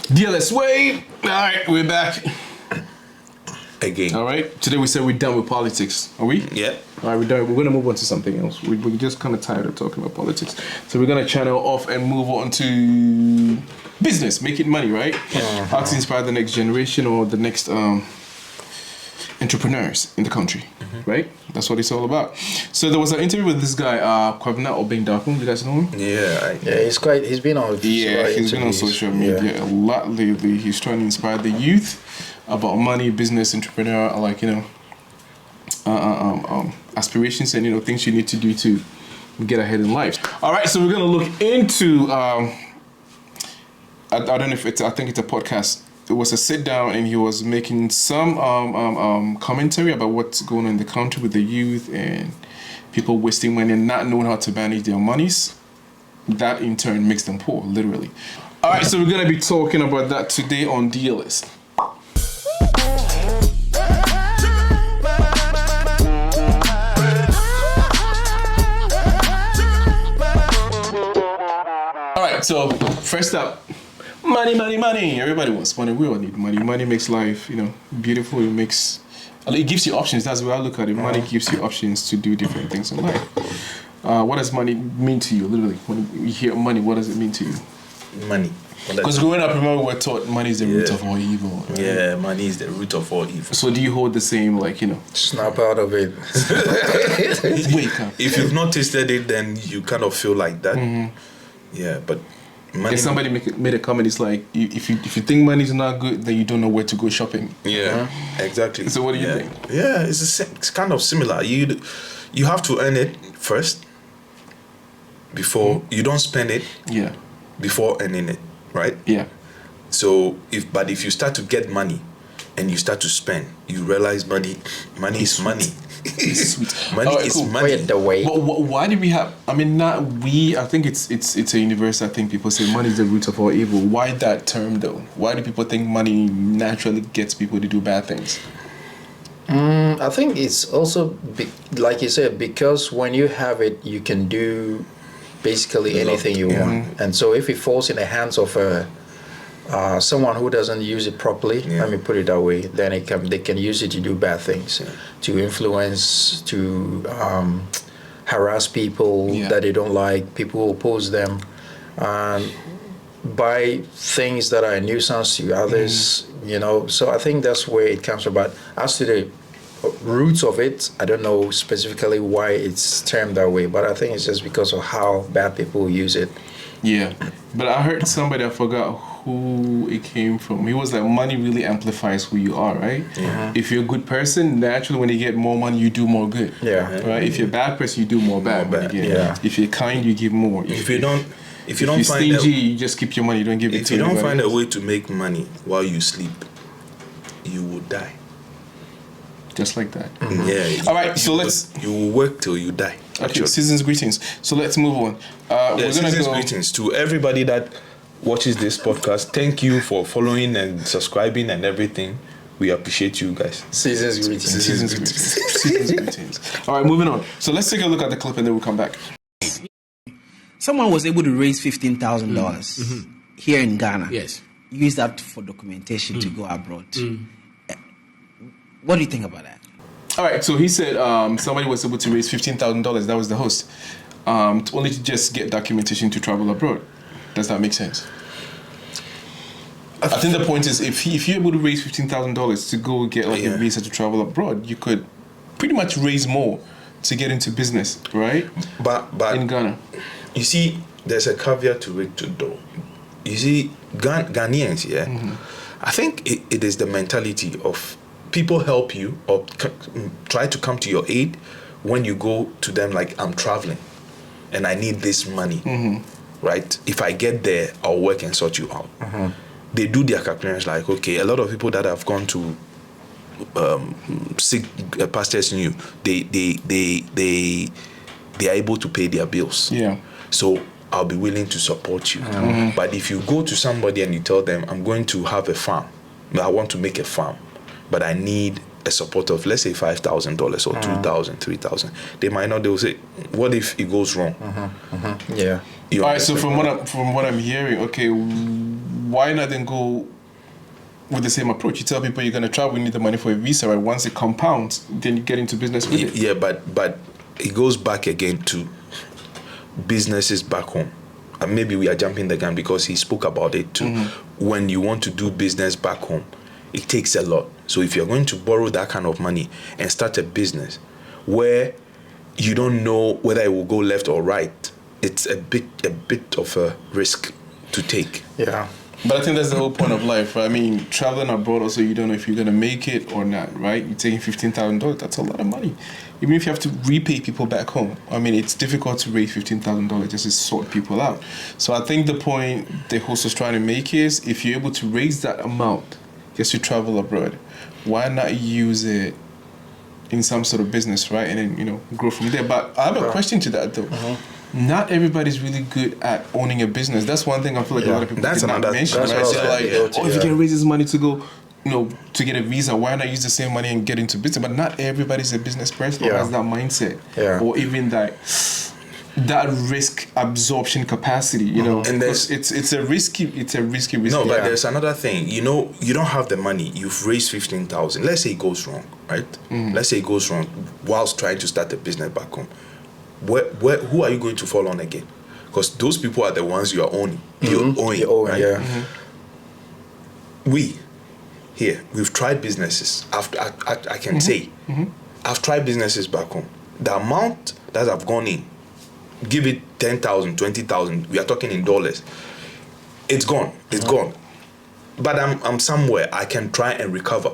DLS way. All right, we're back again. All right. Today we said we're done with politics. Are we? Yeah. All right, we're done. We're gonna move on to something else. We're just kind of tired of talking about politics, so we're gonna channel off and move on to business, making money, right? How to inspire the next generation or the next entrepreneurs in the country, right? That's what it's all about. So there was an interview with this guy, Kwabena Obendakun. You guys know him? Yeah. He's been on. He's been on social media a lot lately. He's trying to inspire the youth about money, business, entrepreneur, aspirations and things you need to do to get ahead in life. All right, so we're gonna look into. I don't know if I think it's a podcast. It was a sit down, and he was making some commentary about what's going on in the country with the youth and people wasting money and not knowing how to manage their monies. That in turn makes them poor, literally. All right, so we're gonna be talking about that today on DLS. All right, so first up. Money. Everybody wants money. We all need money. Money makes life, beautiful. It gives you options. That's the way I look at it. Money gives you options to do different things in life. What does money mean to you, literally? When you hear money, what does it mean to you? Money. Because growing up, remember, we're taught money is the root of all evil. Right? Yeah, money is the root of all evil. So do you hold the same, Snap out of it. Wake up. If you've not tasted it, then you kind of feel like that. Mm-hmm. Yeah, but money. If somebody made a comment, it's like, if you think money is not good, then you don't know where to go shopping. Yeah, exactly. So what do you think? Yeah, it's kind of similar. You have to earn it first before you don't spend it. Yeah. Before earning it, right? Yeah. So if you start to get money and you start to spend, you realize money is money. It's sweet. Money is cool. money. The way. Why do we have? I mean, not we. I think it's a universe. I think people say money is the root of all evil. Why that term though? Why do people think money naturally gets people to do bad things? I think it's also like you said, because when you have it, you can do basically anything you want. And so if it falls in the hands of someone who doesn't use it properly, let me put it that way, then they can use it to do bad things, to influence, to harass people that they don't like, people who oppose them, buy things that are a nuisance to others, So I think that's where it comes from. But as to the roots of it, I don't know specifically why it's termed that way, but I think it's just because of how bad people use it. Yeah, but I heard somebody, I forgot who it came from. He was like, money really amplifies who you are, right? Yeah. If you're a good person, naturally when you get more money, you do more good. Yeah. Right? If you're a bad person, you do more bad. If you're kind, you give more. If you're stingy, you just keep your money, you don't give it to anybody. If you don't find a way to make money while you sleep, you will die. Just like that. Mm-hmm. Yeah. All right, so you will work till you die. Okay, season's greetings. So let's move on. We're gonna go. Greetings to everybody that watches this podcast. Thank you for following and subscribing and everything. We appreciate you guys. Season's greetings. Season's greetings. All right, moving on. So let's take a look at the clip and then we'll come back. Someone was able to raise $15,000 here in Ghana. Yes. Use that for documentation to go abroad. What do you think about that? All right, so he said somebody was able to raise $15,000. That was the host. Only to just get documentation to travel abroad. Does that make sense? I think the point is, if you're able to raise $15,000 to go get a visa to travel abroad, you could pretty much raise more to get into business, right? But in Ghana, you see, there's a caveat to it too, though. You see, Ghanaians, I think it is the mentality of people help you or try to come to your aid when you go to them like, I'm traveling and I need this money, right? If I get there, I'll work and sort you out. They do their calculations like, okay, a lot of people that have gone to sick pastors knew they are able to pay their bills. Yeah. So I'll be willing to support you. But if you go to somebody and you tell them, I'm going to have a farm, I want to make a farm, but I need a support of, let's say, $5,000 or $2,000, $3,000. They might not. They will say, "What if it goes wrong?" Yeah. All right. So from what I'm hearing, okay, why not then go with the same approach? You tell people you're going to travel, you need the money for a visa, right? Once it compounds, then you get into business with it. Yeah, but it goes back again to businesses back home. And maybe we are jumping the gun because he spoke about it too. When you want to do business back home, it takes a lot. So if you're going to borrow that kind of money and start a business where you don't know whether it will go left or right, it's a bit of a risk to take. Yeah. But I think that's the whole point of life, right? I mean, traveling abroad also, you don't know if you're going to make it or not, right? You're taking $15,000, that's a lot of money. Even if you have to repay people back home, I mean, it's difficult to raise $15,000 just to sort people out. So I think the point the host is trying to make is, if you're able to raise that amount just to travel abroad, why not use it in some sort of business, right? And then, grow from there. But I have a question to that, though. Not everybody's really good at owning a business. That's one thing I feel like a lot of people did not mention, right? So if you can raise this money to go, to get a visa, why not use the same money and get into business? But not everybody's a business person or has that mindset, or even that risk absorption capacity. And it's a risky risk. No, but there's another thing. You don't have the money. You've raised 15,000. Let's say it goes wrong, right? Let's say it goes wrong whilst trying to start a business back home. Who are you going to fall on again? Because those people are the ones you are owning. You're owing, right? Yeah. We've tried businesses. I can say, I've tried businesses back home. The amount that I've gone in, give it 10,000, 20,000. We are talking in dollars. It's gone. It's gone. But I'm somewhere I can try and recover.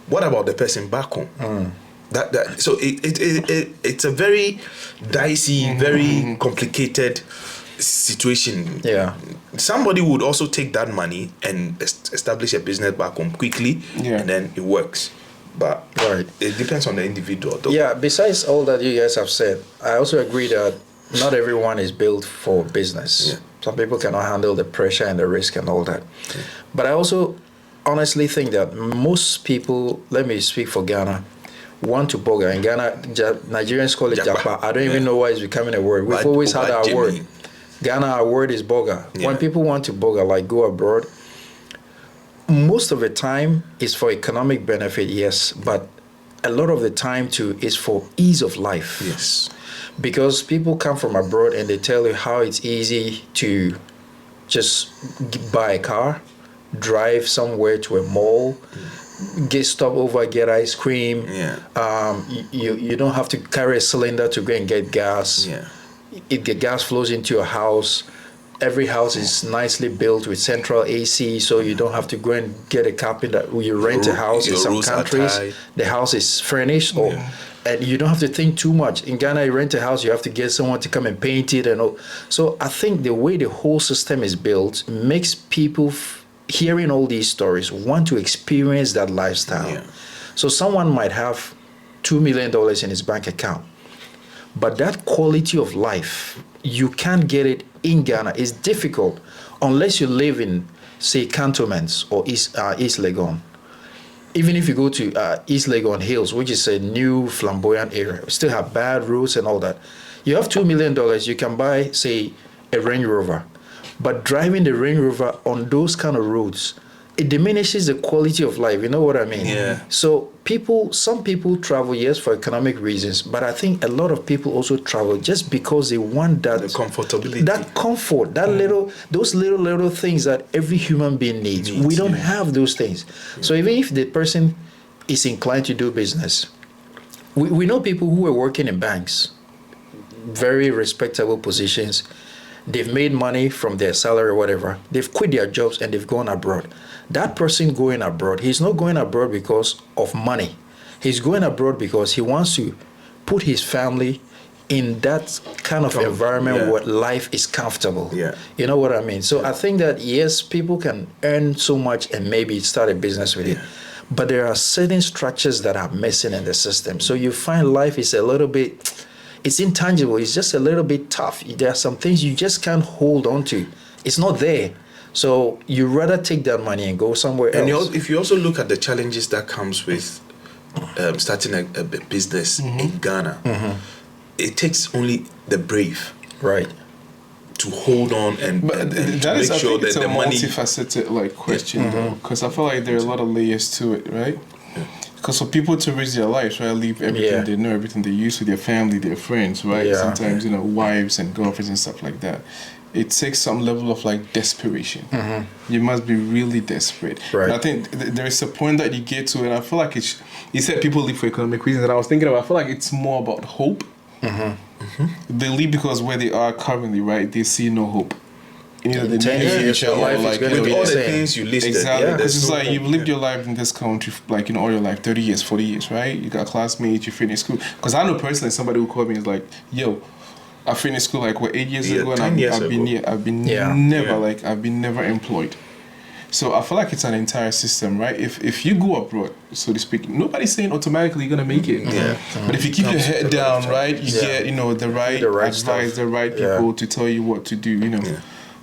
What about the person back home? So it's a very dicey, very complicated situation. Yeah. Somebody would also take that money and establish a business back home quickly, and then it works. But it depends on the individual, though. Yeah, besides all that you guys have said, I also agree that not everyone is built for business. Yeah. Some people cannot handle the pressure and the risk and all that. Yeah. But I also honestly think that most people, let me speak for Ghana, want to boga. In Ghana, Nigerians call it japa. I don't even know why it's becoming a word. We've always had our word. Ghana, our word is boga. Yeah. When people want to boga, like go abroad, most of the time is for economic benefit, yes, but a lot of the time too is for ease of life. Yes. Because people come from abroad and they tell you how it's easy to just buy a car, drive somewhere to a mall, stop over, get ice cream. Yeah. You don't have to carry a cylinder to go and get gas. Yeah. The gas flows into your house. Every house is nicely built with central AC, so you don't have to go and get a carpenter. You rent a house in some countries. The house is furnished, and you don't have to think too much. In Ghana, you rent a house, you have to get someone to come and paint it and all. So I think the way the whole system is built makes people hearing all these stories want to experience that lifestyle. Yeah. So someone might have $2 million in his bank account, but that quality of life, you can't get it in Ghana. It's difficult unless you live in, say, cantonments or East Legon. Even if you go to East Legon Hills, which is a new flamboyant area, we still have bad roads and all that. You have $2 million, you can buy, say, a Range Rover. But driving the Range Rover on those kind of roads, it diminishes the quality of life. You know what I mean? Yeah. So some people travel, yes, for economic reasons, but I think a lot of people also travel just because they want that the comfortability, that comfort, that those little things that every human being needs. We don't have those things. Yeah. So even if the person is inclined to do business, we know people who are working in banks, very respectable positions. They've made money from their salary or whatever. They've quit their jobs and they've gone abroad. That person going abroad, he's not going abroad because of money. He's going abroad because he wants to put his family in that kind of environment where life is comfortable. Yeah. You know what I mean? So I think that, yes, people can earn so much and maybe start a business with it. But there are certain structures that are missing in the system. So you find life is a little bit... It's intangible. It's just a little bit tough. There are some things you just can't hold on to. It's not there. So you rather take that money and go somewhere else. And if you also look at the challenges that comes with starting a business in Ghana, it takes only the brave, right, to hold on and That to is, make I sure think that it's a the money. multifaceted like question though, because I feel like there are a lot of layers to it, right? Because for people to raise their lives, right, leave everything they know, everything they use with their family, their friends, right? Yeah. Sometimes wives and girlfriends and stuff like that. It takes some level of like desperation. You must be really desperate. Right. And I think there is a point that you get to, and I feel like you said people leave for economic reasons, and I was thinking about, I feel like it's more about hope. They leave because where they are currently, right, they see no hope. Either the 10 near years, future your or life is like gonna With be all the the same. things you listed, exactly, because there's it's no like you've hope, lived your life in this country, like all your life, 30 years, 40 years, right? You got classmates, you finished school. Because I know personally somebody who called me is like, "Yo, I finished school like 8 years ago, and 10 years I've been ago. I've been Yeah. I've been never employed." So I feel like it's an entire system, right? If you go abroad, so to speak, nobody's saying automatically you're gonna make it. Yeah. But if you keep your Comes head with a lot of down, right, you Yeah. get the right The right advice, stuff. the right Yeah. people to tell you what to do.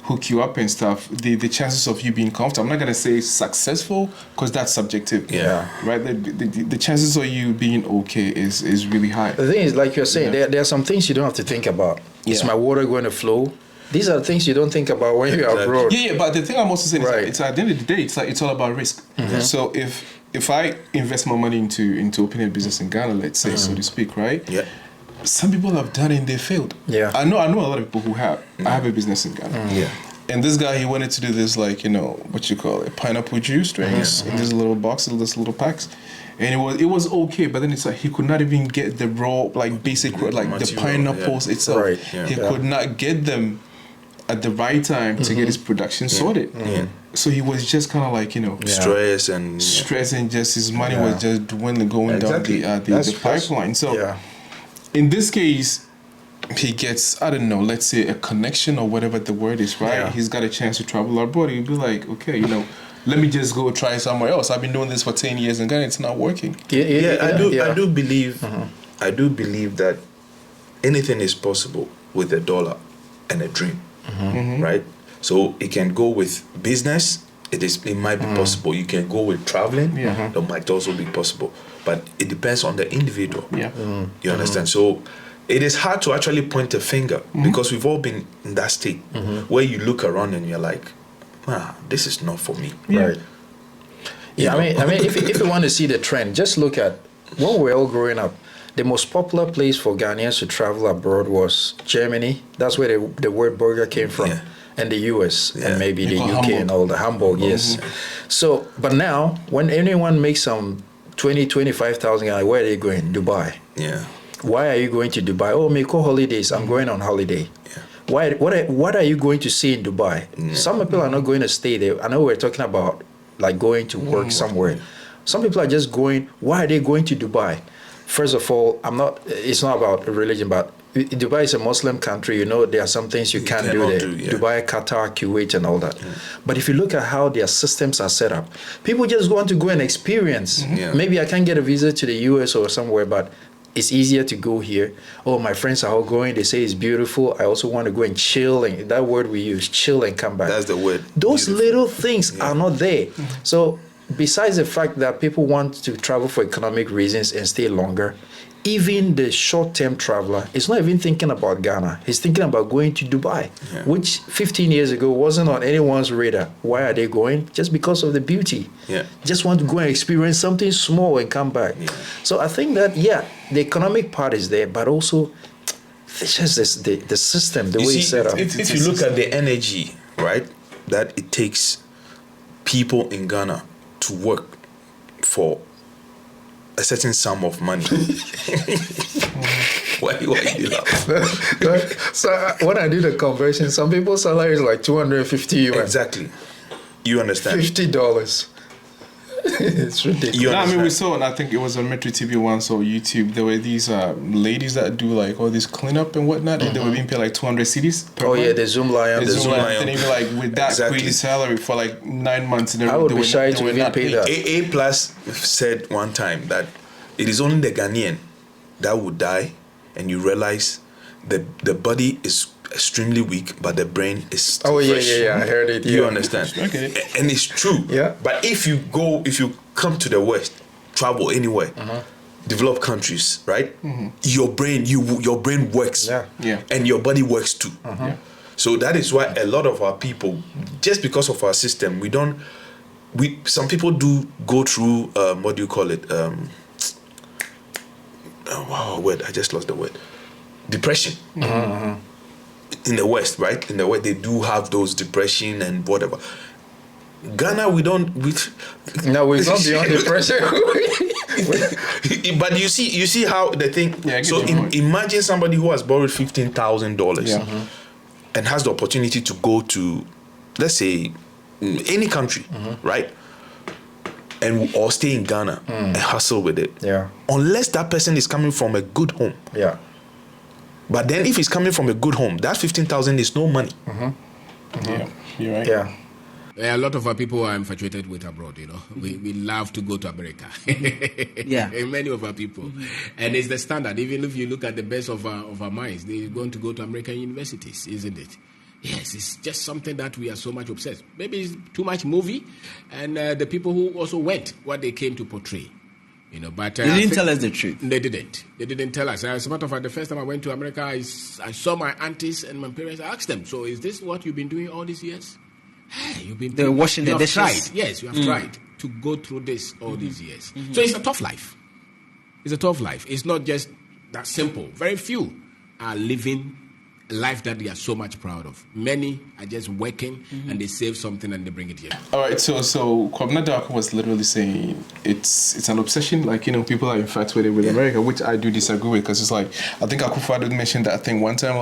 Hook you up and stuff. The chances of you being comfortable, I'm not gonna say successful because that's subjective. Yeah. Right. The chances of you being okay is really high. The thing is, like you're saying, Yeah. there are some things you don't have to think about. Is Yeah. my water going to flow? These are things you don't think about when you're Exactly. abroad. Yeah, but the thing I'm also saying Right. is that at the end of the day, it's all about risk. So if I invest my money into opening a business in Ghana, let's say, so to speak, right? Yeah. Some people have done it and they failed. Yeah. I know a lot of people who have. I have a business in Ghana. Yeah. And this guy, he wanted to do this, like, what you call it, pineapple juice drinks in these little boxes, these little packs. And it was okay, but then it's like he could not even get the raw, like, basic, like, the Material, pineapples itself. Right, yeah. He could not get them at the right time to get his production sorted. So he was just kind of like, Stress and stress, and just his money was just dwindling, going Exactly. down the That's- pipeline. So Yeah. in this case, he gets, I don't know, let's say a connection or whatever the word is, right? Yeah. He's got a chance to travel abroad. He'll be like, okay, let me just go try somewhere else. I've been doing this for 10 years and Ghana, it's not working. I do believe that anything is possible with a dollar and a dream, right? So it can go with business. It might be possible. You can go with traveling. Yeah. It might also be possible, but it depends on the individual. Yeah. You understand? So it is hard to actually point a finger because we've all been in that state where you look around and you're like, this is not for me. Yeah. Right. Yeah, I mean, if you want to see the trend, just look at when we were all growing up. The most popular place for Ghanaians to travel abroad was Germany. That's where the word burger came from. Yeah. And the US Yeah. and maybe the Because UK Hamburg. and all the Hamburg, yes. So, but now when anyone makes some 25,000, where are they going? Dubai. Yeah. Why are you going to Dubai? Oh, Miko holidays. I'm going on holiday. Yeah. Why? What are you going to see in Dubai? Some people are not going to stay there. I know we're talking about like going to work somewhere. Some people are just going. Why are they going to Dubai? First of all, it's not about religion, but Dubai is a Muslim country. You know, there are some things you can't do cannot there. do, yeah. Dubai, Qatar, Kuwait, and all that. But if you look at how their systems are set up, people just want to go and experience. Yeah. Maybe I can't get a visa to the US or somewhere, but it's easier to go here. Oh, my friends are all going. They say it's beautiful. I also want to go and chill. And that word we use, chill and come back. That's the word. Those Beautiful. little things are not there. So besides the fact that people want to travel for economic reasons and stay longer, even the short-term traveler is not even thinking about Ghana. He's thinking about going to Dubai, which 15 years ago wasn't on anyone's radar. Why are they going? Just because of the beauty. Yeah. Just want to go and experience something small and come back. Yeah. So I think that, the economic part is there, but also it's just the system, the way it's set up. If you look at the energy, right, that it takes people in Ghana to work for a certain sum of money. Why you laugh? So when I do the conversion, some people's salary is like 250 UN. Exactly. You understand? $50. It's ridiculous. You No, I mean, we understand? saw, and I think it was on Metro TV once or YouTube, there were these ladies that do like all this cleanup and whatnot, and they were being paid like 200 cedis per Oh month. yeah, the Zoom Lion. The Zoom Zoom Lion. and even like with that Exactly. crazy salary for like 9 months, and I would they be were shy not- to they were even not pay paid. that. A plus said one time that it is only the Ghanaian that would die, and you realize the body is extremely weak, but the brain is still Oh yeah, fresh. I heard it. You yeah. understand? I get it. And it's true. Yeah. But if you come to the West, travel anywhere, developed countries, right? Your brain works. Yeah. Yeah. And your body works too. So that is why a lot of our people, just because of our system, some people do go through what do you call it? I just lost the word. Depression. In the West, right? In the West, they do have those depression and whatever. Ghana, we don't. No, we're not beyond depression. But you see how the thing. Yeah, so imagine somebody who has borrowed $15,000 and has the opportunity to go to, let's say, any country, right? Or stay in Ghana and hustle with it. Yeah. Unless that person is coming from a good home. Yeah. But then if he's coming from a good home, that 15,000 is no money. Yeah, you're right. Yeah. A lot of our people are infatuated with abroad, We love to go to America. Yeah. And many of our people. And it's the standard. Even if you look at the best of our minds, they're going to go to American universities, isn't it? Yes, it's just something that we are so much obsessed. Maybe it's too much movie, and the people who also went, what they came to portray. But They didn't tell us the truth. They didn't. They didn't tell us. As a matter of fact, the first time I went to America, I saw my aunties and my parents. I asked them, "So is this what you've been doing all these years?" Hey, They're washing the dishes. Tried. Yes, you have tried to go through this all these years. So it's a tough life. It's a tough life. It's not just that simple. Very few are living a life that they are so much proud of. Many are just working and they save something and they bring it here. All right, so Kwabena Darko was literally saying it's an obsession. People are infatuated with America, which I do disagree with, because it's like, I think Akufo-Addo mentioned that thing one time.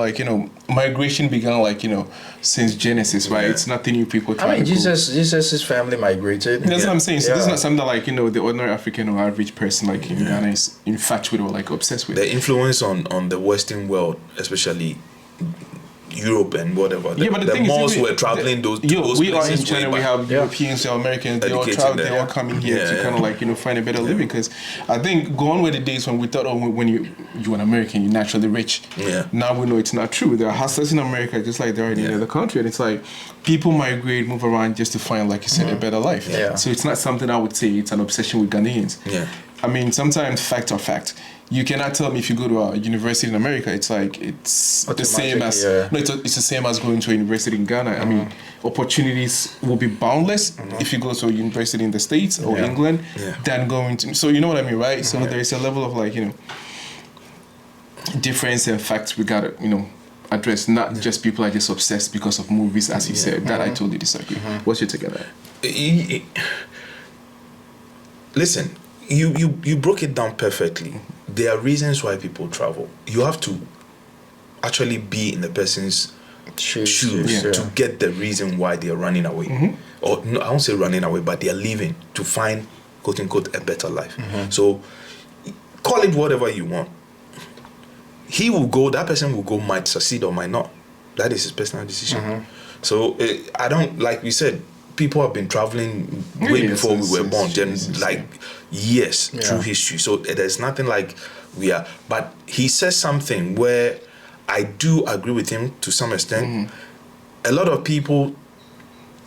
Migration began since Genesis, right? It's nothing new people. Jesus' family migrated. That's what I'm saying. So this is not something that the ordinary African or average person in Ghana is infatuated or obsessed with. The influence on the Western world, especially Europe and whatever. But the malls were traveling those we are places in China, we have Europeans, we have Americans, they all travel, they all coming here to kind of find a better living, because I think gone were the days when we thought, when you're an American, you're naturally rich. Now we know it's not true. There are hustlers in America just like there are in any other country, and it's like people migrate, move around just to find, like you said, a better life. So it's not something I would say it's an obsession with Ghanaians. I mean, sometimes facts are fact. You cannot tell me if you go to a university in America, it's the same as it's the same as going to a university in Ghana. I mean, opportunities will be boundless if you go to a university in the States or England than going to. So you know what I mean, right? So there is a level of difference and facts we gotta address. Not just people are just obsessed because of movies, as you said. That I totally disagree. What's your take on that? Listen. You broke it down perfectly. There are reasons why people travel. You have to actually be in the person's shoes to get the reason why they are running away. Or no, I won't say running away, but they are leaving to find, quote unquote, a better life. So call it whatever you want. That person will go, might succeed or might not. That is his personal decision. So I don't, like we said, people have been traveling way before we were born, years through history. So there's nothing like we are. But he says something where I do agree with him to some extent. A lot of people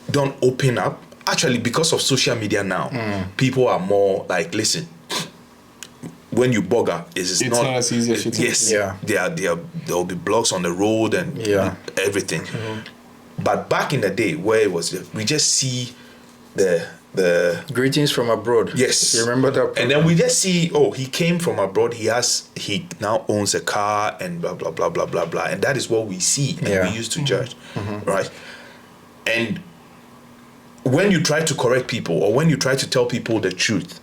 don't open up. Actually, because of social media now, people are more like, listen, when you bugger, it's not as easy as you think. Yes, there will be blogs on the road and everything. But back in the day, where it was, we just see the greetings from abroad. Yes, you remember that? And then we just see, he came from abroad. He now owns a car and blah blah blah blah blah blah. And that is what we see and we used to judge, right? And when you try to correct people or when you try to tell people the truth,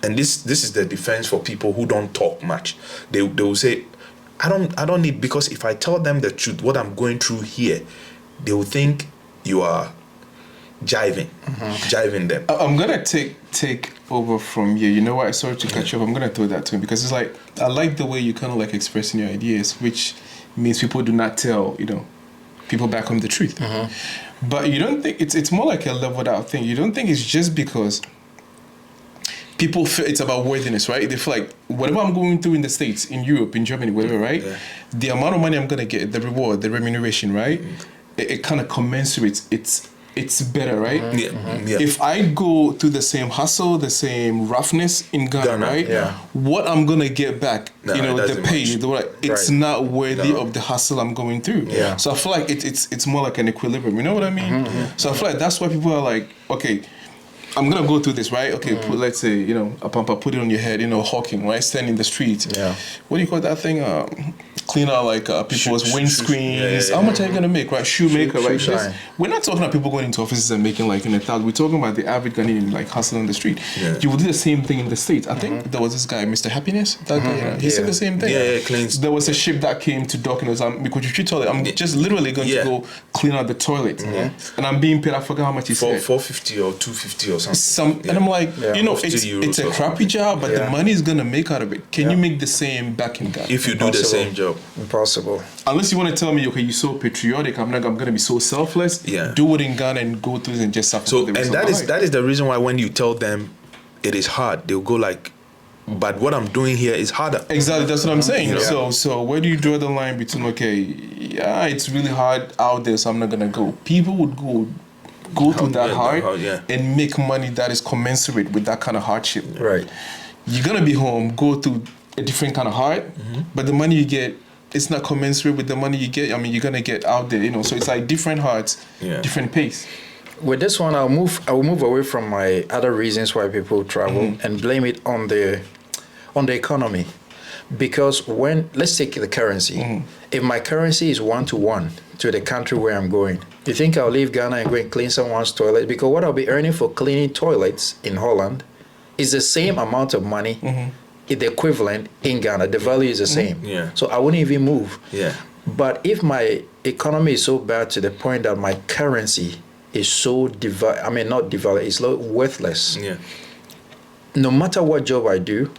and this is the defense for people who don't talk much, they will say, I don't need, because if I tell them the truth, what I'm going through here, they will think you are jiving them. I'm gonna take over from here. You know what? Sorry to catch up. I'm gonna throw that to him, because it's like, I like the way you kind of expressing your ideas, which means people do not tell people back home the truth. But you don't think it's more like a leveled out thing. You don't think it's just because people feel it's about worthiness, right? They feel like whatever I'm going through in the States, in Europe, in Germany, whatever, right? The amount of money I'm gonna get, the reward, the remuneration, right? It kind of commensurates. it's better, right? Yeah. If I go through the same hustle, the same roughness in Ghana, right? Yeah. What I'm gonna get back, No, you know, it the doesn't pay, much. it's Right. not worthy No. of the hustle I'm going through. Yeah. So I feel like it's more like an equilibrium. You know what I mean? So I feel like that's why people are like, okay, I'm gonna go through this, right? Okay, let's say, you know, a pampa, put it on your head, you know, hawking, right? Stand in the street. Yeah. What do you call that thing? Clean out like people's Shoe- windscreens. yeah. How much are you gonna make, right? Shoemaker, right? shoe Just- shine. we're not talking about people going into offices and making like in a thousand. We're talking about the average Ghanaian like hustling on the street. Yeah. You will do the same thing in the States. I think there was this guy, Mr. Happiness. That guy, he said Yeah. the same thing. Yeah, cleans. There was a ship that came to dock and it was because you treat toilet. I'm just literally going Yeah. to go clean out the toilet, and I'm being paid. I forgot how much he said. 450 or 250 or something. And I'm like, Yeah. you know, 50 it's euros a or crappy job, but the Yeah. money is gonna make out of it. Can Yeah. you make the same back in Ghana? If you do the Impossible. same job. Impossible. Unless you want to tell me, okay, you're so patriotic, I'm gonna be so selfless. Yeah. Do it in Ghana and go through it and just suffer. So, for the rest and of that my is life. that is the reason why when you tell them it is hard, they'll go like, but what I'm doing here is harder. Exactly, that's what I'm saying. Yeah. So where do you draw the line between, okay, yeah, it's really hard out there, so I'm not gonna go. People would go through that Yeah, hard yeah. and make money that is commensurate with that kind of hardship. Right. You're gonna be home, go through a different kind of hard, but the money you get, it's not commensurate with the money you get. I mean, you're gonna get out there, you know. So it's like different hearts, Yeah. different pace. With this one, I will move away from my other reasons why people travel and blame it on the economy, because when, let's take the currency. If my currency is 1-to-1 to the country where I'm going, you think I'll leave Ghana and go and clean someone's toilet? Because what I'll be earning for cleaning toilets in Holland is the same amount of money, the equivalent in Ghana. The value is the same. Yeah. So I wouldn't even move. Yeah. But if my economy is so bad to the point that my currency is so not devalued, it's worthless. Yeah. No matter what job I do,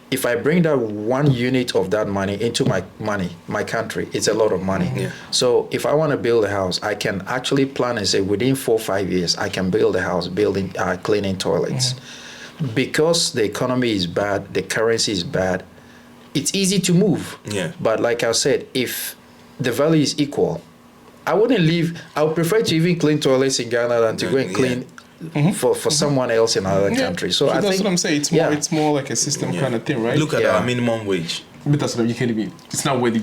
if I bring that 1 unit of that money into my country, it's a lot of money. Yeah. So if I want to build a house, I can actually plan and say within 4 or 5 years, I can build a house, cleaning toilets. Because the economy is bad, the currency is bad, it's easy to move. Yeah. But like I said, if the value is equal, I wouldn't leave. I would prefer to even clean toilets in Ghana than to go and clean for someone else in another country. So I that's think what I'm saying. It's more like a system kind of thing, right? Look at Yeah. our minimum wage. But that's what you can't even. It's not worthy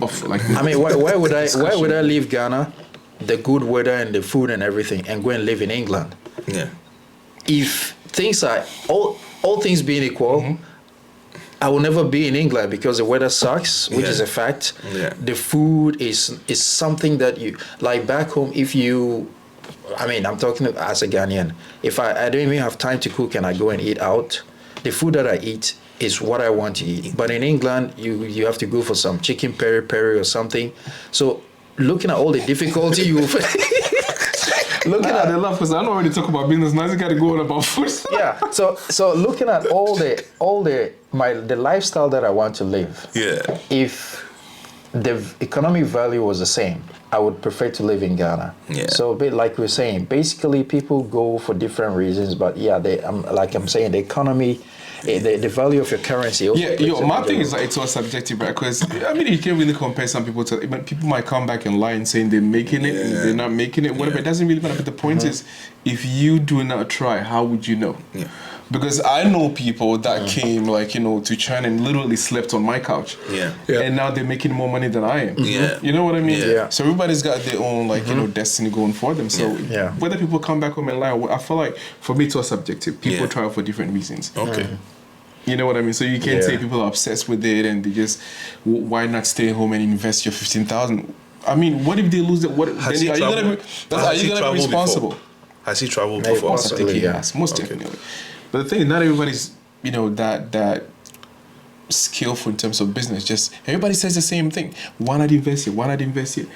of like. I mean, why would I leave Ghana, the good weather and the food and everything, and go and live in England? Yeah. If things are all things being equal, I will never be in England because the weather sucks, which Yeah. is a fact. Yeah. The food is something that you like back home. I'm talking as a Ghanaian. If I don't even have time to cook and I go and eat out, the food that I eat is what I want to eat. But in England, you have to go for some chicken peri-peri or something. So looking at all the difficulty you will Looking at the love, because I don't already talk about business. Now you got to go on about food. yeah. So looking at the lifestyle that I want to live. Yeah. If the economic value was the same, I would prefer to live in Ghana. Yeah. So, like we're saying, basically people go for different reasons, but yeah, I'm saying the economy, the value of your currency. Also plays a My big thing role. is like it's all subjective, right? Because I mean, you can't really compare some people to. But people might come back and lie and saying they're making it, and they're not making it. Whatever, it doesn't really matter. But the point is, if you do not try, how would you know? Yeah. Because I know people that came to China and literally slept on my couch. Yeah. And now they're making more money than I am. Yeah. You know what I mean? Yeah. So everybody's got their own destiny going for them. So Yeah. whether people come back home and lie, I feel like for me it's all subjective. People Yeah. try for different reasons. Okay. You know what I mean? So you can't Yeah. say people are obsessed with it and they just why not stay home and invest your 15,000? I mean, what if they lose it? What Has then he are you traveled? gonna be responsible? Has he traveled Maybe before? possibly. I think yeah. yes, most Okay. definitely. But the thing is, not everybody's that skillful in terms of business. Just everybody says the same thing. Why not invest here? Why not invest here?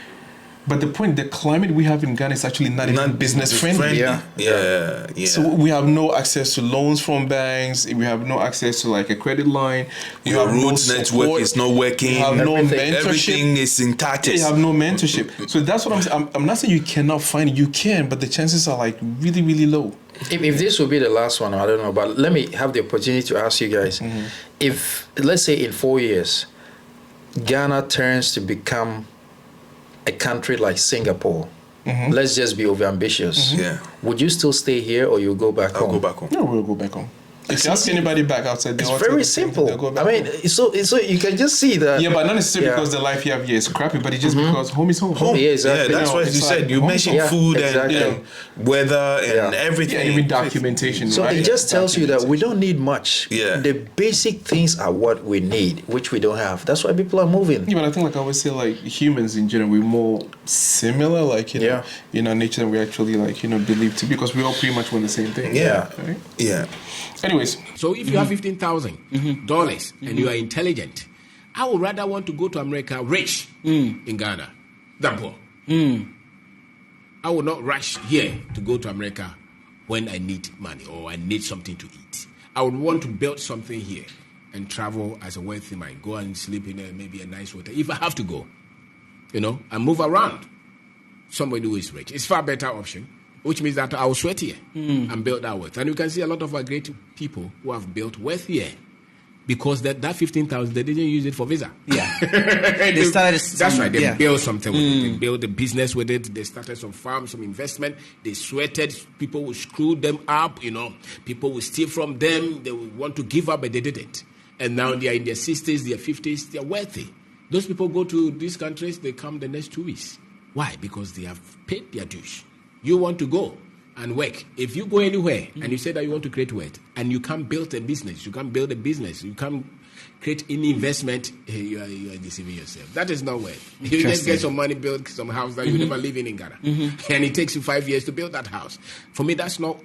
But the climate we have in Ghana is actually not even business friendly. Yeah. Yeah. Yeah. So we have no access to loans from banks. We have no access to like a credit line. We Your have no roots network support. is not working. We have no Everything- mentorship. Everything is in tatters. You have no mentorship. So that's what I'm saying. I'm not saying you cannot find it. You can, but the chances are like really, really low. If this will be the last one, I don't know, but let me have the opportunity to ask you guys. If, let's say in 4 years, Ghana turns to become a country like Singapore, let's just be overambitious. Yeah. Would you still stay here or you go back I'll home? go back home. No, we'll go back home. If you ask anybody back outside, It's very simple. I mean, so you can just see that. yeah, but not necessarily because the life you have here is crappy, but it's just because home is home. Home. Yeah, exactly. Yeah, that's You know, what it's you said. like You home. mentioned Yeah, food exactly. and weather and everything. Yeah, even documentation. So right? it just tells you that we don't need much. Yeah. The basic things are what we need, which we don't have. That's why people are moving. Yeah, but I think, like I always say, like humans in general, we're more similar, like in our nature than we actually believe to be, because we all pretty much want the same thing. Yeah. Right? Yeah. Anyways, So if you have $15,000 and you are intelligent, I would rather want to go to America rich in Ghana than poor. I would not rush here to go to America when I need money or I need something to eat. I would want to build something here and travel as a wealthy man. Go and sleep in maybe a nice hotel if I have to go, and move around. Somebody who is rich. It's far better option, which means that I will sweat here and build that wealth. And you can see a lot of our great people who have built wealth here because that 15,000, they didn't use it for visa. Yeah. They started. That's right. They yeah. built something with it. They built a business with it. They started some farms, some investment. They sweated. People will screw them up. People will steal from them. They will want to give up, but they didn't. And now they are in their 60s, their 50s. They are wealthy. Those people go to these countries. They come the next 2 weeks. Why? Because they have paid their dues. You want to go and work. If you go anywhere and you say that you want to create wealth and you can't build a business, you can't build a business, you can't create any investment, you are deceiving yourself. That is not wealth. You just get some money, build some house that you never live in Ghana, and it takes you 5 years to build that house. For me, that's not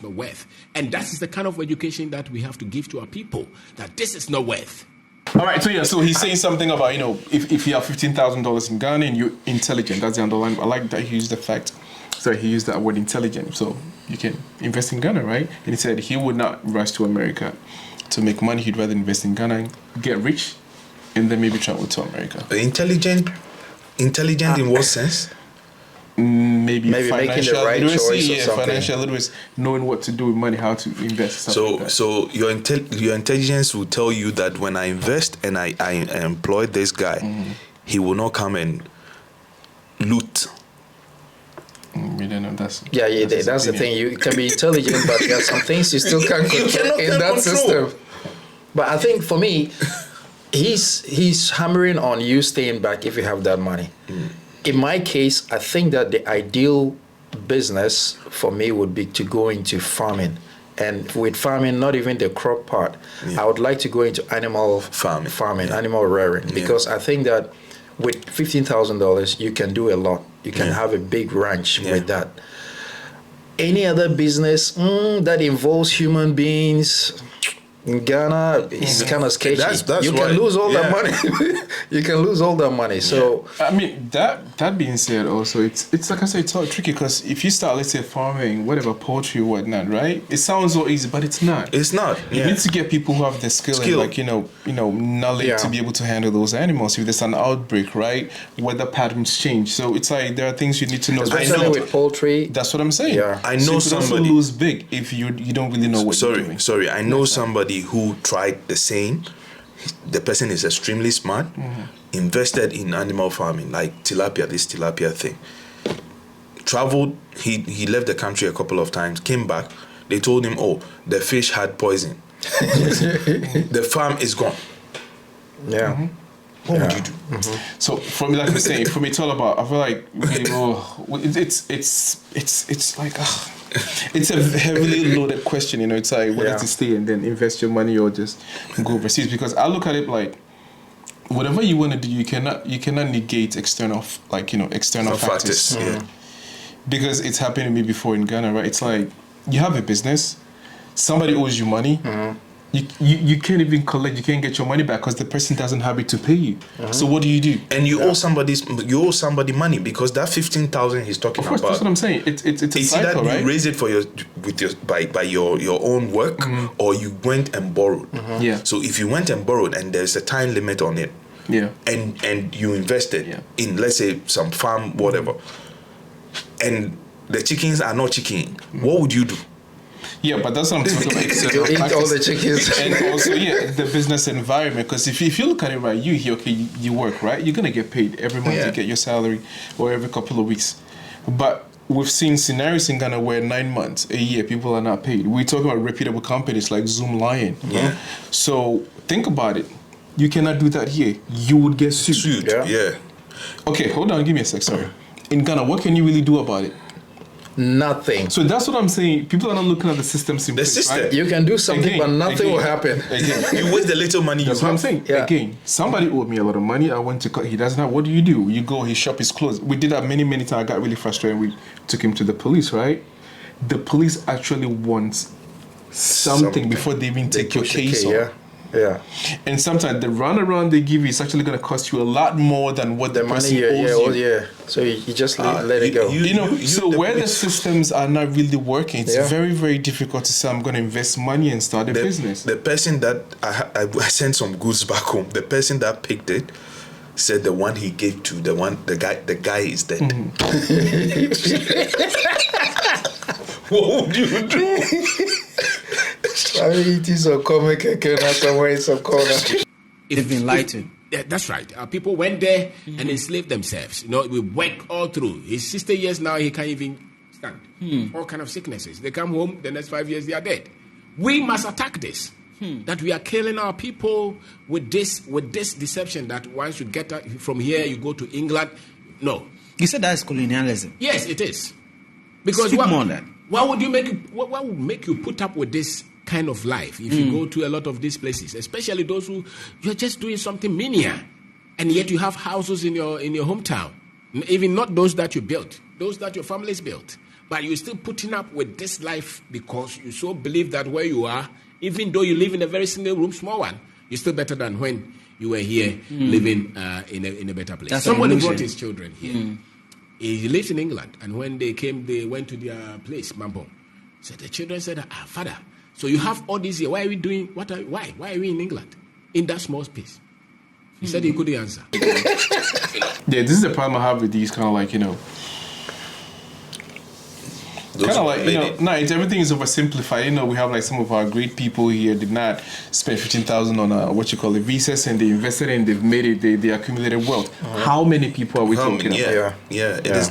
wealth. And that is the kind of education that we have to give to our people. That this is not wealth. all right. So he's saying something about if you have $15,000 in Ghana and you're intelligent, that's the underline. I like that he used the fact. So he used that word intelligent. So you can invest in Ghana, right? And he said he would not rush to America to make money. He'd rather invest in Ghana, get rich, and then maybe travel to America. Intelligent in what sense? Maybe Making financial the right literacy, choice or something. financial literacy, knowing what to do with money, how to invest. Stuff like that. So your intelligence will tell you that when I invest and I employ this guy, he will not come and loot. We don't know. That's the thing. You can be intelligent, but there are some things you still can't control cannot in that control. system. But I think for me, he's hammering on you staying back if you have that money. In my case, I think that the ideal business for me would be to go into farming. And with farming, not even the crop part, I would like to go into animal farming, animal rearing, because I think that with $15,000, you can do a lot. You can have a big ranch with that. Any other business that involves human beings in Ghana is kind of sketchy. That's you why- can lose all that money. You can lose all that money. So I mean, that being said, also it's like I said, it's all tricky because if you start, let's say, farming, whatever, poultry, whatnot, right? It sounds so easy, but it's not. It's not. You need to get people who have the skill. And like knowledge to be able to handle those animals. If there's an outbreak, right? Weather patterns change, so it's like there are things you need to know. especially with poultry. That's what I'm saying. Yeah. I know so you could somebody- also lose big if you don't really know what you're doing. Sorry. I know somebody who tried the same. The person is extremely smart, invested in animal farming, like this tilapia thing. Traveled, he left the country a couple of times, came back. They told him, the fish had poison. The farm is gone. Yeah. What would you do? So for me, like I'm saying, for me, it's all about. I feel like it's like it's a heavily loaded question. It's like whether to stay and then invest your money or just go overseas. Because I look at it like whatever you want to do, you cannot negate external factors. Yeah. Because it's happened to me before in Ghana, right? It's like you have a business, somebody owes you money. You can't even collect. You can't get your money back because the person doesn't have it to pay you. So what do? And you owe somebody money because that 15,000 he's talking Of course, about. that's what I'm saying. It's a It's cycle, either right? you raise it by your own work, or you went and borrowed. Yeah. So if you went and borrowed and there's a time limit on it, and you invested in, let's say, some farm, whatever, and the chickens are not chicken, what would you do? Yeah, but that's what I'm talking about. You eat all the chickens. And also, the business environment. Because if you look at it right, you work, right? You're going to get paid every month. You get your salary or every couple of weeks. But we've seen scenarios in Ghana where 9 months, a year, people are not paid. We're talking about reputable companies like Zoom Lion. Yeah. So think about it. You cannot do that here. You would get sued. Yeah. Okay, hold on. Give me a sec. Sorry. In Ghana, what can you really do about it? Nothing. So that's what I'm saying. People are not looking at the systems in The place, system. right? You can do something, but nothing will happen. Again. You waste the little money That's you what I'm have. saying. Yeah. Again, somebody owed me a lot of money. I went to cut. He doesn't have. What do? You go. His shop is closed. We did that many times. I got really frustrated. We took him to the police. Right? The police actually want something before they even take your case on. Yeah. And sometimes the runaround they give you is actually going to cost you a lot more than what the person owes you. So you just let it go. So where the systems are not really working, it's very, very difficult to say I'm going to invest money and start a business. The person that I sent some goods back home, the person that picked it said the one he gave to the guy is dead. What would you do? I mean, it is a comic somewhere in some corner. They've been lied to. Yeah, that's right. People went there and enslaved themselves. We work all through. He's 60 years now, he can't even stand. All kind of sicknesses. They come home, the next 5 years they are dead. We must attack this. That we are killing our people with this deception that once you get from here, you go to England. No. You said that is colonialism. Yes, it is. Because Speak more on that. What would make you put up with this kind of life if you go to a lot of these places, especially those who you're just doing something menial, and yet you have houses in your hometown, even not those that you built, those that your families built, but you're still putting up with this life because you so believe that where you are, even though you live in a very single room, small one, you're still better than when you were here living in a better place. That's Somebody brought his children here. He lives in England, and when they came, they went to their place, Mambo. So the children said, Father, so you have all this here. Why are we doing, why? Why are we in England? In that small space? He said he couldn't answer. Yeah, this is the problem I have with these kind of like, it's everything is oversimplified. We have like some of our great people here did not spend 15,000 on visas, and they invested and they've made it. They accumulated wealth. How many people are we talking about? It is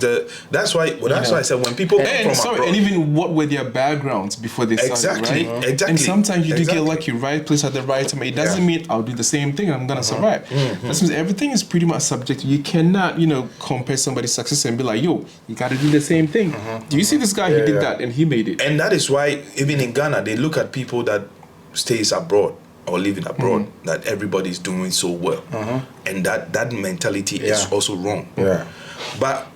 that's why I said when people come from abroad, and even what were their backgrounds before they started, right? Exactly. And sometimes you do get lucky, right place at the right time. It doesn't mean I'll do the same thing and I'm gonna survive. That means everything is pretty much subjective. You cannot, compare somebody's success and be like, yo, you gotta do the same thing. Do you see this guy? He did that and he made it. And that is why even in Ghana they look at people that stays abroad or living abroad, that everybody is doing so well, and that mentality is also wrong. But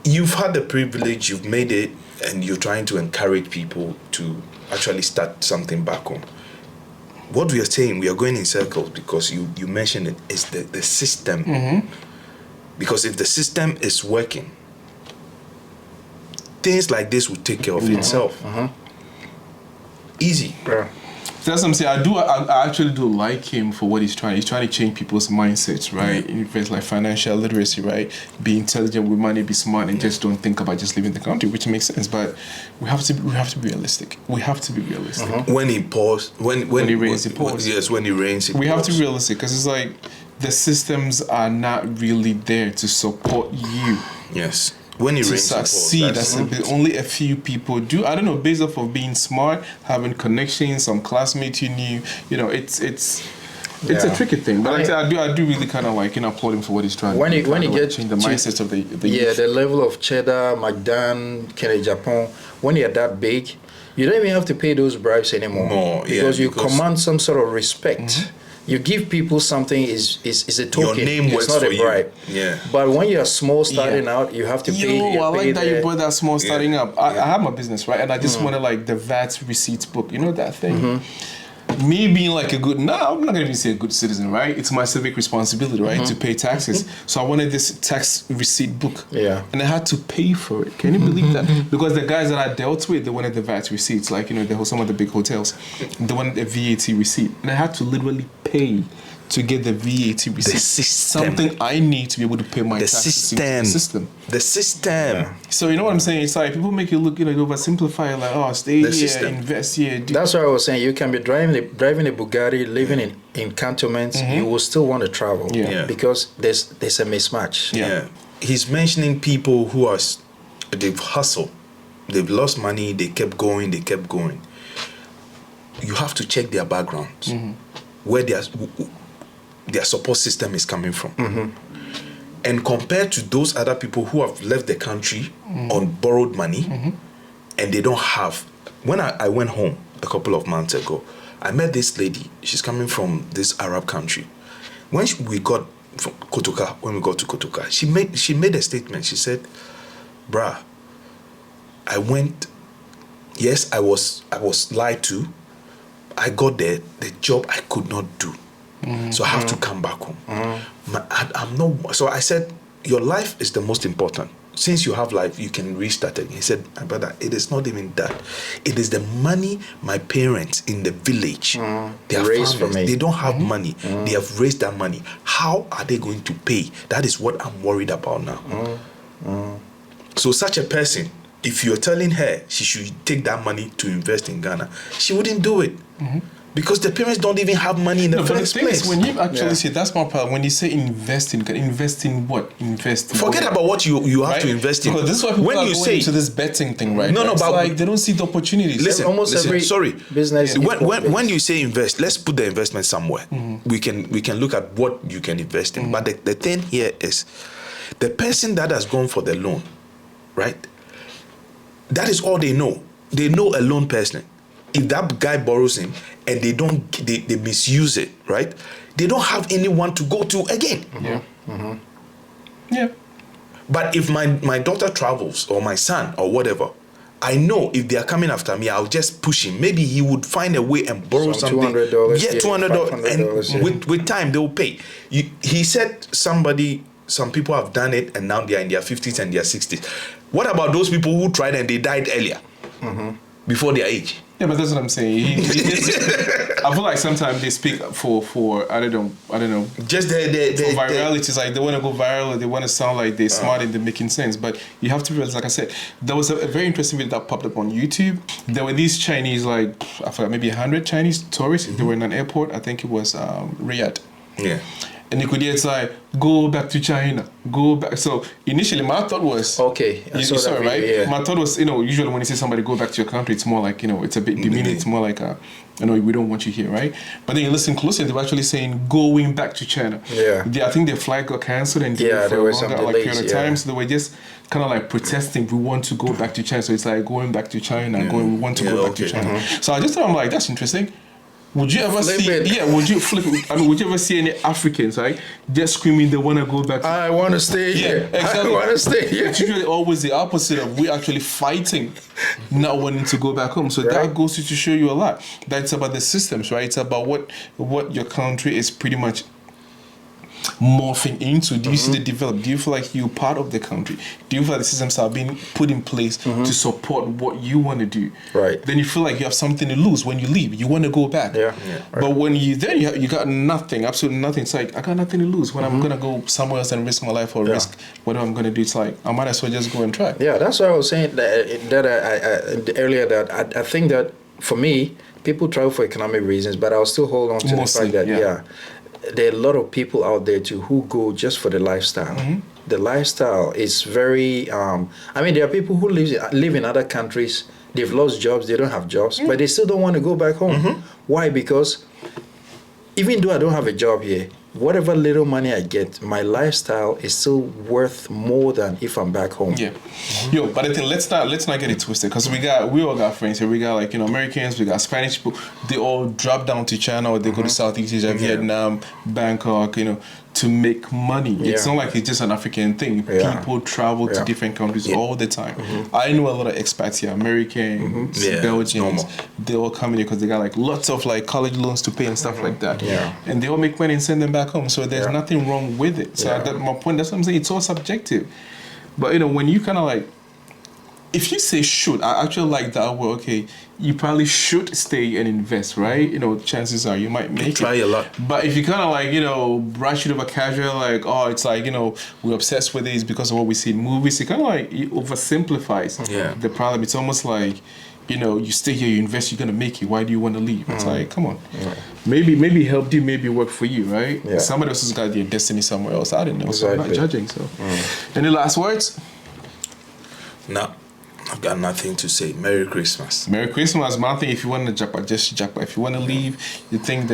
you've had the privilege, you've made it, and you're trying to encourage people to actually start something back home. What we are saying, we are going in circles because you mentioned it, is the system. Because if the system is working, things like this will take care of itself. Easy. That's what I'm saying. I actually do like him for what he's trying. He's trying to change people's mindsets, right? In things like financial literacy, right? Be intelligent with money, be smart, and just don't think about just leaving the country, which makes sense. But we have to be realistic. We have to be realistic. When he paused, when he raised, he paused. Yes, when he rains, he we paused. have to be realistic because it's like the systems are not really there to support you. Yes. When he to rains, succeed, only a few people do. I don't know, based off of being smart, having connections, some classmates you knew. It's a tricky thing. But I do really kind of like applaud him for what he's trying. When you get change the mindsets of the youth. the level of Cheddar, McDan, Kennedy Japan. When you're that big, you don't even have to pay those bribes anymore. Because you command some sort of respect. You give people something is a token. Your name it's not for a bribe. You. Yeah. But when you're small starting out, you have to pay. I like that you brought that small starting up. I have my business, right? And I just wanted like the VAT receipts book. You know that thing? Me being like I'm not going to even say a good citizen, right? It's my civic responsibility, right? To pay taxes. So I wanted this tax receipt book. Yeah. And I had to pay for it. Can you believe that? Because the guys that I dealt with, they wanted the VAT receipts, like, some of the big hotels. They wanted a VAT receipt. And I had to literally pay to get the VAT receipt. The system. Something I need to be able to pay my taxes. The system. Yeah. So you know what I'm saying? It's like people make you look, oversimplify, like, stay here, system. invest here. That's what I was saying. You can be driving a Bugatti, living in cantonments. You will still want to travel. Yeah. Because there's a mismatch. Yeah. he's mentioning people who they've hustled, they've lost money, they kept going. You have to check their backgrounds, where their support system is coming from, and compared to those other people who have left the country on borrowed money, and they don't have. When I went home a couple of months ago, I met this lady. She's coming from this Arab country. When we got to Kotoka, she made a statement. She said, "Bruh, I went. Yes, I was lied to. I got there. The job I could not do, so I have to come back home. I'm not. So I said, your life is the most important. Since you have life, you can restart it." He said, "My brother, it is not even that. It is the money my parents in the village, they are raised for farmers, me. they don't have money. They have raised that money. How are they going to pay? That is what I'm worried about now." So such a person, if you're telling her she should take that money to invest in Ghana, she wouldn't do it. Because the parents don't even have money in the first place. When you actually say, that's my problem. When you say invest in what? Invest in Forget about what you have to invest in. Because this is why people when are you going say into this betting thing, right? No, It's but like they don't see the opportunities. Listen, every sorry. business. When you say invest, let's put the investment somewhere. We can look at what you can invest in. But the thing here is, the person that has gone for the loan, right? That is all they know. They know a loan person. If that guy borrows him and they misuse it, right? They don't have anyone to go to again. Yeah. But if my daughter travels, or my son, or whatever, I know if they are coming after me, I'll just push him. Maybe he would find a way and borrow something. $200. Yeah, $200. And with time, they will pay. He said some people have done it and now they are in their 50s and their 60s. What about those people who tried and they died earlier, before their age? Yeah, but that's what I'm saying. I feel like sometimes they speak for I don't know. Just For virality, it's like they want to go viral, they want to sound like they're smart and they're making sense. But you have to realize, like I said, there was a very interesting video that popped up on YouTube. There were these Chinese, like, I forgot, maybe 100 Chinese tourists. They were in an airport. I think it was Riyadh. Yeah. And you could hear it's like, go back to China, go back. So initially my thought was, Okay, you saw it, right? Yeah. My thought was, usually when you say somebody go back to your country, it's more like, it's a bit demeaning. It's more like, we don't want you here, right? But then you listen closely, they were actually saying going back to China. Yeah. I think their flight got cancelled and Yeah, for there a were some longer like, delays, period of time. So they were just kind of like protesting, we want to go back to China. So it's like going back to China, we want to go back to China. So I just thought, I'm like, that's interesting. Would you ever Flip see? it. Yeah, would you flip? Would you ever see any Africans, right, just screaming they want to go back? I want to stay here. Exactly. I want to stay here. It's usually always the opposite of we actually fighting, not wanting to go back home. So that goes to show you a lot. That's about the systems, right? It's about what your country is pretty much morphing into. Do you see the develop? Do you feel like you're part of the country? Do you feel like the systems are being put in place to support what you want to do? Right. Then you feel like you have something to lose when you leave. You want to go back. Yeah. But when you got nothing, absolutely nothing. It's like I got nothing to lose. When I'm gonna go somewhere else and risk my life or risk whatever I'm gonna do, it's like I might as well just go and try. Yeah, that's what I was saying that I earlier, that I think that for me, people travel for economic reasons, but I'll still hold on to Mostly, the fact that there are a lot of people out there too who go just for the lifestyle. The lifestyle is very. There are people who live in other countries. They've lost jobs. They don't have jobs, but they still don't want to go back home. Why? Because even though I don't have a job here, whatever little money I get, my lifestyle is still worth more than if I'm back home. Yeah. Yo, but I think let's not get it twisted, because we all got friends here. We got Americans, we got Spanish people. They all drop down to China or they go to Southeast Asia, Vietnam, Bangkok, to make money. It's not like it's just an African thing. People travel to different countries all the time. I know a lot of expats here, Americans, Belgians. They all come in here because they got lots of college loans to pay and stuff like that. Yeah. And they all make money and send them back home. So there's nothing wrong with it. So my point, that's what I'm saying. It's all subjective. But when you kind of if you say should, I actually like that word. Okay, you probably should stay and invest, right? Chances are you might make it. Try a lot. But if you kind of brush it over casual, it's we're obsessed with it, it's because of what we see in movies. It kind of it oversimplifies the problem. It's almost like, you stay here, you invest, you're gonna make it. Why do you want to leave? It's like, come on. maybe helped you, maybe worked for you, right? Yeah. Somebody else has got their destiny somewhere else. I don't know. So I'm not Exactly. judging. So, any last words? Now, I've got nothing to say. Merry Christmas. Merry Christmas, man. I think if you want to japa, just japa. If you want to leave, you think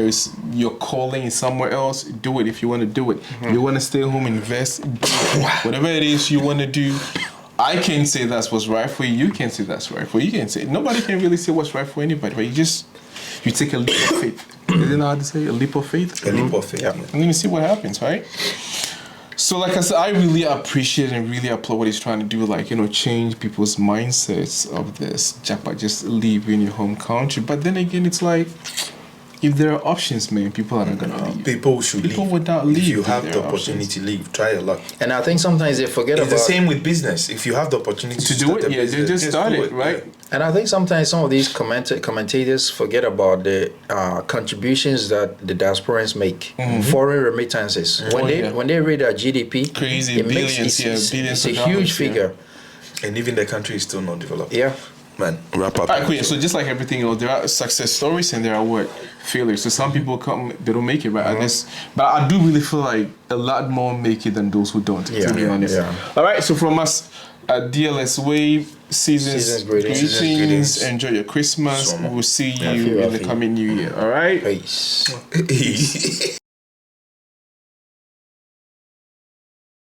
your calling is somewhere else, do it. If you want to do it, you want to stay home, invest, do it. Whatever it is you want to do. I can't say that's what's right for you. You can't say that's right for you. You can't say nobody can really say what's right for anybody. But you take a leap of faith. Isn't that how to say a leap of faith? A leap of faith. Yeah. And then you see what happens, right? So, like I said, I really appreciate and really applaud what he's trying to do, like, change people's mindsets of this. Japa, just leave in your home country. But then again, it's like, if there are options, man, people are not going to leave. People should People leave. would not leave If you if have there the are opportunity, leave. Try your luck. And I think sometimes they forget It's about the same with business. If you have the opportunity To do start it, a yeah, business, just start do it, right? yeah. And I think sometimes some of these commentators forget about the contributions that the diasporans make, foreign remittances. When they read our GDP, Crazy, it makes- billions, it's, billions it's a of huge dollars, yeah. figure. And even the country is still not developed. Yeah. Man, wrap up. All right, cool. Yeah, so just like everything else, there are success stories and there are failures. So some people they don't make it, right? But I do really feel like a lot more make it than those who don't. To be honest. Yeah. All right. So from us at DLS Wave, seasons greetings. Enjoy your Christmas. Summer. We will see you Happy, in the happy. coming new year. All right. Peace. Hey.